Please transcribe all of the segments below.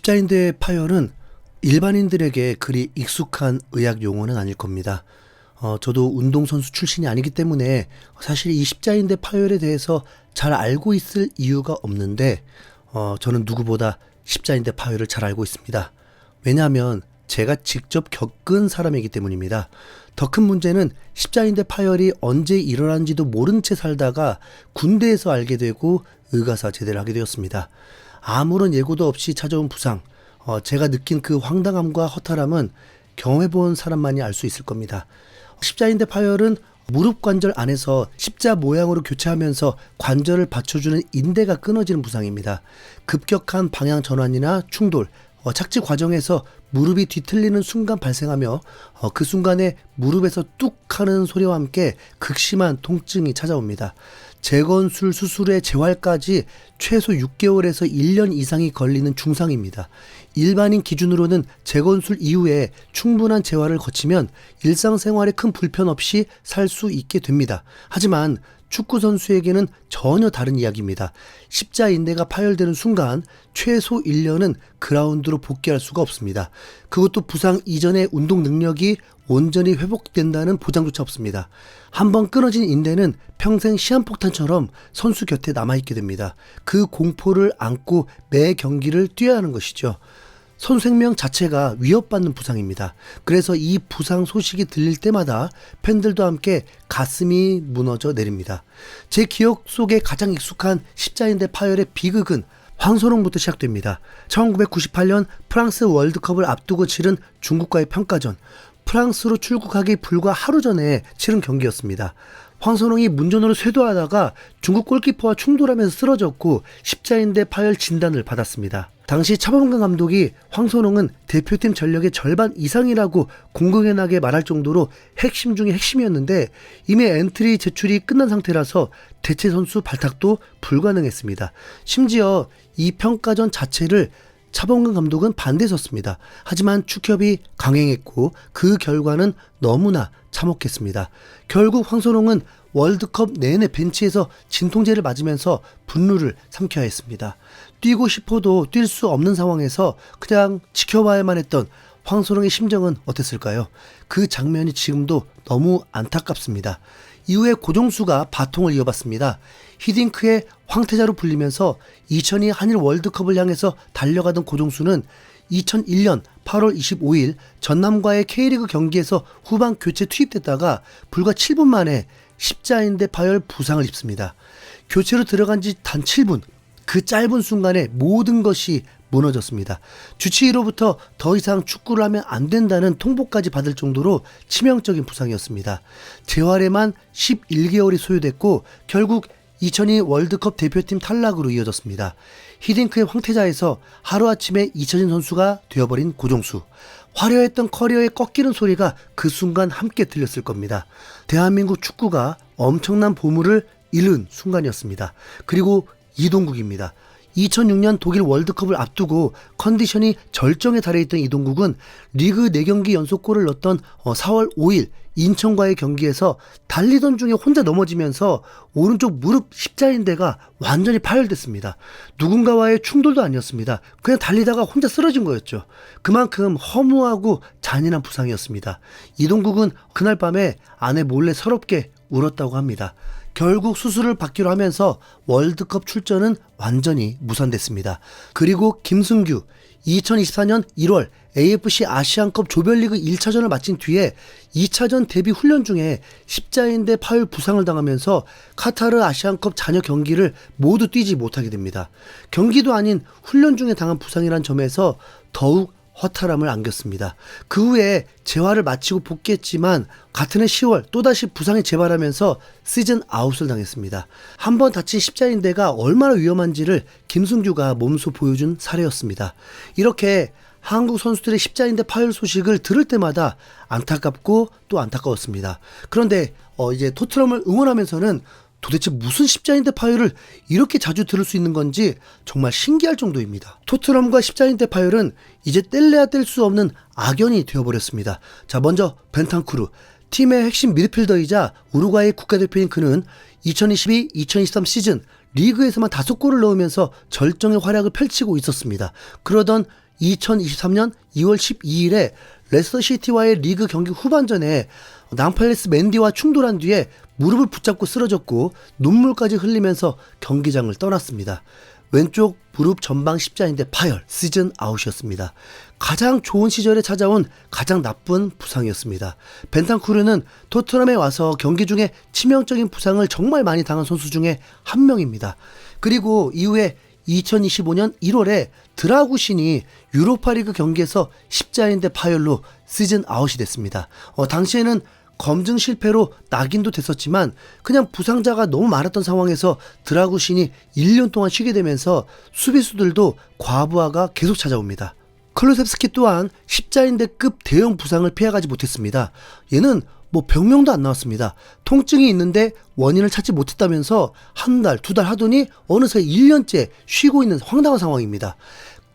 십자인대 파열은 일반인들에게 그리 익숙한 의학 용어는 아닐 겁니다. 저도 운동선수 출신이 아니기 때문에 사실 이 십자인대 파열에 대해서 잘 알고 있을 이유가 없는데, 저는 누구보다 십자인대 파열을 잘 알고 있습니다. 왜냐하면 제가 직접 겪은 사람이기 때문입니다. 더 큰 문제는 십자인대 파열이 언제 일어난지도 모른 채 살다가 군대에서 알게 되고 의가사 제대를 하게 되었습니다. 아무런 예고도 없이 찾아온 부상, 제가 느낀 그 황당함과 허탈함은 경험해본 사람만이 알 수 있을 겁니다. 십자인대 파열은 무릎 관절 안에서 십자 모양으로 교체하면서 관절을 받쳐주는 인대가 끊어지는 부상입니다. 급격한 방향 전환이나 충돌, 착지 과정에서 무릎이 뒤틀리는 순간 발생하며 그 순간에 무릎에서 뚝 하는 소리와 함께 극심한 통증이 찾아옵니다. 재건술 수술의 재활까지 최소 6개월에서 1년 이상이 걸리는 중상입니다. 일반인 기준으로는 재건술 이후에 충분한 재활을 거치면 일상생활에 큰 불편 없이 살 수 있게 됩니다. 하지만 축구 선수에게는 전혀 다른 이야기입니다. 십자인대가 파열되는 순간 최소 1년은 그라운드로 복귀할 수가 없습니다. 그것도 부상 이전의 운동 능력이 온전히 회복된다는 보장조차 없습니다. 한번 끊어진 인대는 평생 시한폭탄처럼 선수 곁에 남아있게 됩니다. 그 공포를 안고 매 경기를 뛰어야 하는 것이죠. 선수 생명 자체가 위협받는 부상입니다. 그래서 이 부상 소식이 들릴 때마다 팬들도 함께 가슴이 무너져 내립니다. 제 기억 속에 가장 익숙한 십자인대 파열의 비극은 황선홍부터 시작됩니다. 1998년 프랑스 월드컵을 앞두고 치른 중국과의 평가전, 프랑스로 출국하기 불과 하루 전에 치른 경기였습니다. 황선홍이 문전으로 쇄도하다가 중국 골키퍼와 충돌하면서 쓰러졌고 십자인대 파열 진단을 받았습니다. 당시 차범근 감독이 황선홍은 대표팀 전력의 절반 이상이라고 공공연하게 말할 정도로 핵심 중에 핵심이었는데 이미 엔트리 제출이 끝난 상태라서 대체 선수 발탁도 불가능했습니다. 심지어 이 평가전 자체를 차범근 감독은 반대했었습니다. 하지만 축협이 강행했고 그 결과는 너무나 참혹했습니다. 결국 황선홍은 월드컵 내내 벤치에서 진통제를 맞으면서 분노를 삼켜야 했습니다. 뛰고 싶어도 뛸 수 없는 상황에서 그냥 지켜봐야만 했던 황선홍의 심정은 어땠을까요? 그 장면이 지금도 너무 안타깝습니다. 이후에 고종수가 바통을 이어받습니다. 히딩크의 황태자로 불리면서 2002 한일 월드컵을 향해서 달려가던 고종수는 2001년 8월 25일 전남과의 K리그 경기에서 후반 교체 투입됐다가 불과 7분 만에 십자인대 파열 부상을 입습니다. 교체로 들어간 지 단 7분, 그 짧은 순간에 모든 것이 무너졌습니다. 주치의로부터 더 이상 축구를 하면 안 된다는 통보까지 받을 정도로 치명적인 부상이었습니다. 재활에만 11개월이 소요됐고 결국 2002 월드컵 대표팀 탈락으로 이어졌습니다. 히딩크의 황태자에서 하루아침에 잊혀진 선수가 되어버린 고종수. 화려했던 커리어의 꺾이는 소리가 그 순간 함께 들렸을 겁니다. 대한민국 축구가 엄청난 보물을 잃은 순간이었습니다. 그리고 이동국입니다. 2006년 독일 월드컵을 앞두고 컨디션이 절정에 달해 있던 이동국은 리그 4경기 연속골을 넣었던 4월 5일 인천과의 경기에서 달리던 중에 혼자 넘어지면서 오른쪽 무릎 십자인대가 완전히 파열됐습니다. 누군가와의 충돌도 아니었습니다. 그냥 달리다가 혼자 쓰러진 거였죠. 그만큼 허무하고 잔인한 부상이었습니다. 이동국은 그날 밤에 아내 몰래 서럽게 울었다고 합니다. 결국 수술을 받기로 하면서 월드컵 출전은 완전히 무산됐습니다. 그리고 김승규, 2024년 1월 AFC 아시안컵 조별리그 1차전을 마친 뒤에 2차전 데뷔 훈련 중에 십자인대 파열 부상을 당하면서 카타르 아시안컵 잔여 경기를 모두 뛰지 못하게 됩니다. 경기도 아닌 훈련 중에 당한 부상이란 점에서 더욱 허탈함을 안겼습니다. 그 후에 재활을 마치고 복귀했지만 같은 해 10월 또다시 부상이 재발하면서 시즌 아웃을 당했습니다. 한 번 다친 십자인대가 얼마나 위험한지를 김승규가 몸소 보여준 사례였습니다. 이렇게 한국 선수들의 십자인대 파열 소식을 들을 때마다 안타깝고 또 안타까웠습니다. 그런데 이제 토트넘을 응원하면서는 도대체 무슨 십자인대 파열을 이렇게 자주 들을 수 있는 건지 정말 신기할 정도입니다. 토트넘과 십자인대 파열은 이제 뗄래야 뗄 수 없는 악연이 되어버렸습니다. 자, 먼저 벤탄쿠르, 팀의 핵심 미드필더이자 우루과이 국가대표인 그는 2022-2023 시즌 리그에서만 5골을 넣으면서 절정의 활약을 펼치고 있었습니다. 그러던 2023년 2월 12일에 레스터시티와의 리그 경기 후반전에 낭팔레스 맨디와 충돌한 뒤에 무릎을 붙잡고 쓰러졌고 눈물까지 흘리면서 경기장을 떠났습니다. 왼쪽 무릎 전방 십자인대 파열, 시즌 아웃이었습니다. 가장 좋은 시절에 찾아온 가장 나쁜 부상이었습니다. 벤탄쿠르는 토트넘에 와서 경기 중에 치명적인 부상을 정말 많이 당한 선수 중에 한 명입니다. 그리고 이후에 2025년 1월에 드라구신이 유로파리그 경기에서 십자인대 파열로 시즌 아웃이 됐습니다. 당시에는 검증 실패로 낙인도 됐었지만 그냥 부상자가 너무 많았던 상황에서 드라구신이 1년 동안 쉬게 되면서 수비수들도 과부하가 계속 찾아옵니다. 클루셉스키 또한 십자인대급 대형 부상을 피해가지 못했습니다. 얘는 병명도 안 나왔습니다. 통증이 있는데 원인을 찾지 못했다면서 한 달, 2달 하더니 어느새 1년째 쉬고 있는 황당한 상황입니다.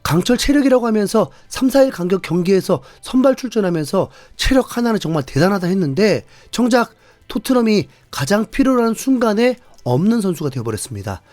강철 체력이라고 하면서 3, 4일 간격 경기에서 선발 출전하면서 체력 하나는 정말 대단하다 했는데 정작 토트넘이 가장 필요로 하는 순간에 없는 선수가 되어버렸습니다.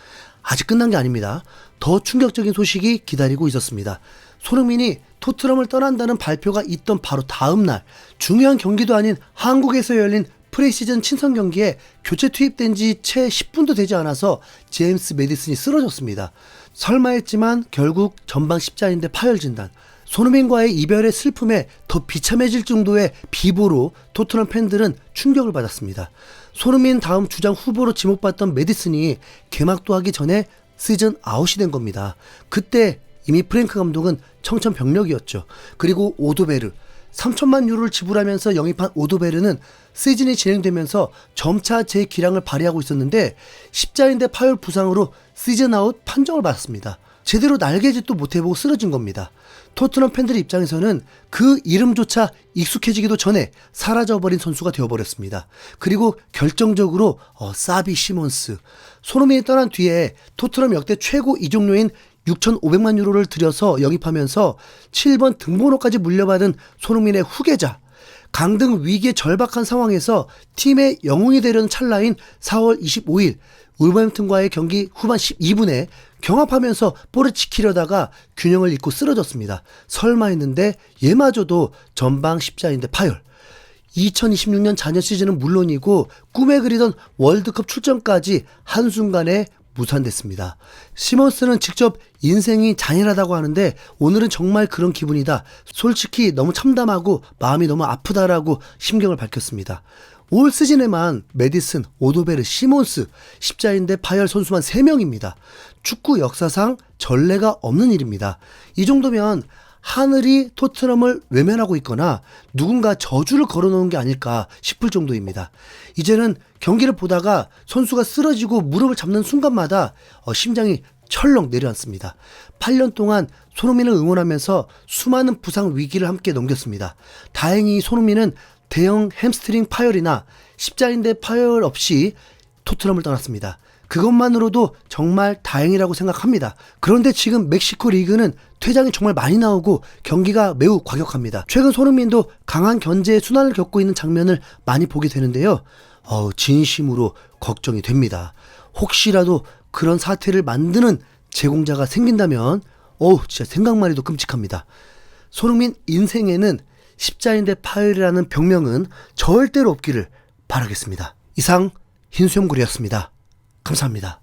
아직 끝난 게 아닙니다. 더 충격적인 소식이 기다리고 있었습니다. 손흥민이 토트넘을 떠난다는 발표가 있던 바로 다음 날 중요한 경기도 아닌 한국에서 열린 프리시즌 친선 경기에 교체 투입된 지 채 10분도 되지 않아서 제임스 메디슨이 쓰러졌습니다. 설마 했지만 결국 전방 십자인대 파열 진단, 손흥민과의 이별의 슬픔에 더 비참해질 정도의 비보로 토트넘 팬들은 충격을 받았습니다. 손흥민 다음 주장 후보로 지목받던 메디슨이 개막도 하기 전에 시즌 아웃이 된 겁니다. 그때 이미 프랭크 감독은 청천벽력이었죠. 그리고 오도베르, 3천만 유로를 지불하면서 영입한 오도베르는 시즌이 진행되면서 점차 제 기량을 발휘하고 있었는데 십자인대 파열 부상으로 시즌 아웃 판정을 받았습니다. 제대로 날개짓도 못해보고 쓰러진 겁니다. 토트넘 팬들 입장에서는 그 이름조차 익숙해지기도 전에 사라져버린 선수가 되어버렸습니다. 그리고 결정적으로 사비 시몬스, 손흥민이 떠난 뒤에 토트넘 역대 최고 이적료인 6,500만 유로를 들여서 영입하면서 7번 등번호까지 물려받은 손흥민의 후계자, 강등 위기에 절박한 상황에서 팀의 영웅이 되려는 찰나인 4월 25일 울버햄튼과의 경기 후반 12분에 경합하면서 볼을 지키려다가 균형을 잃고 쓰러졌습니다. 설마 했는데 얘마저도 전방 십자인대 파열. 2026년 자녀 시즌은 물론이고 꿈에 그리던 월드컵 출전까지 한순간에 무산됐습니다. 시몬스는 직접 인생이 잔인하다고 하는데 오늘은 정말 그런 기분이다. 솔직히 너무 참담하고 마음이 너무 아프다라고 심경을 밝혔습니다. 올 시즌에만 메디슨, 오도베르, 시몬스, 십자인대 파열 선수만 3명입니다. 축구 역사상 전례가 없는 일입니다. 이 정도면 하늘이 토트넘을 외면하고 있거나 누군가 저주를 걸어놓은 게 아닐까 싶을 정도입니다. 이제는 경기를 보다가 선수가 쓰러지고 무릎을 잡는 순간마다 심장이 철렁 내려앉습니다. 8년 동안 손흥민을 응원하면서 수많은 부상 위기를 함께 넘겼습니다. 다행히 손흥민은 대형 햄스트링 파열이나 십자인대 파열 없이 토트넘을 떠났습니다. 그것만으로도 정말 다행이라고 생각합니다. 그런데 지금 멕시코 리그는 퇴장이 정말 많이 나오고 경기가 매우 과격합니다. 최근 손흥민도 강한 견제의 순환을 겪고 있는 장면을 많이 보게 되는데요. 진심으로 걱정이 됩니다. 혹시라도 그런 사태를 만드는 제공자가 생긴다면 진짜 생각만 해도 끔찍합니다. 손흥민 인생에는 십자인대 파열이라는 병명은 절대로 없기를 바라겠습니다. 이상 흰수염고리였습니다. 감사합니다.